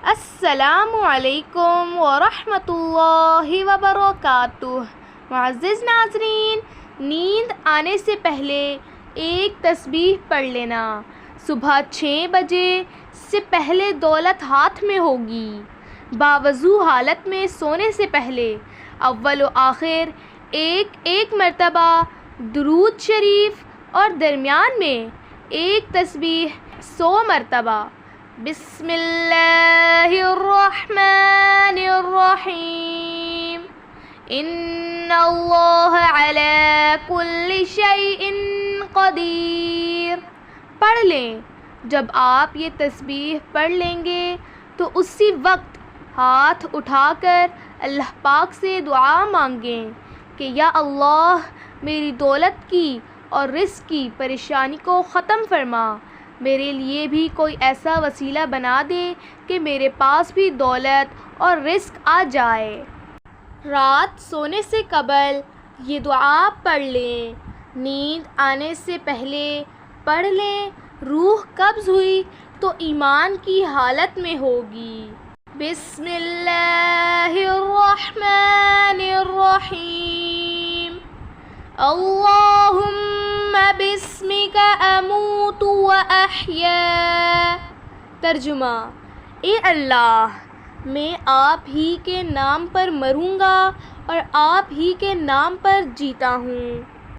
السلام علیکم ورحمۃ اللہ وبرکاتہ۔ معزز ناظرین، نیند آنے سے پہلے ایک تسبیح پڑھ لینا۔ صبح 6 بجے سے پہلے دولت ہاتھ میں ہوگی۔ باوضو حالت میں سونے سے پہلے اول و آخر ایک مرتبہ درود شریف اور درمیان میں ایک تسبیح 100 مرتبہ۔ بسم اللہ الرحمن الرحیم، ان اللہ علی کل شیء قدیر پڑھ لیں۔ جب آپ یہ تسبیح پڑھ لیں گے تو اسی وقت ہاتھ اٹھا کر اللہ پاک سے دعا مانگیں کہ یا اللہ، میری دولت کی اور رزق کی پریشانی کو ختم فرما، میرے لیے بھی کوئی ایسا وسیلہ بنا دے کہ میرے پاس بھی دولت اور رزق آ جائے۔ رات سونے سے قبل یہ دعا پڑھ لیں۔ نیند آنے سے پہلے پڑھ لیں۔ روح قبض ہوئی تو ایمان کی حالت میں ہوگی۔ بسم اللہ الرحمن الرحیم، اللہم باسمک اموت و احیا۔ ترجمہ: اے اللہ، میں آپ ہی کے نام پر مروں گا اور آپ ہی کے نام پر جیتا ہوں۔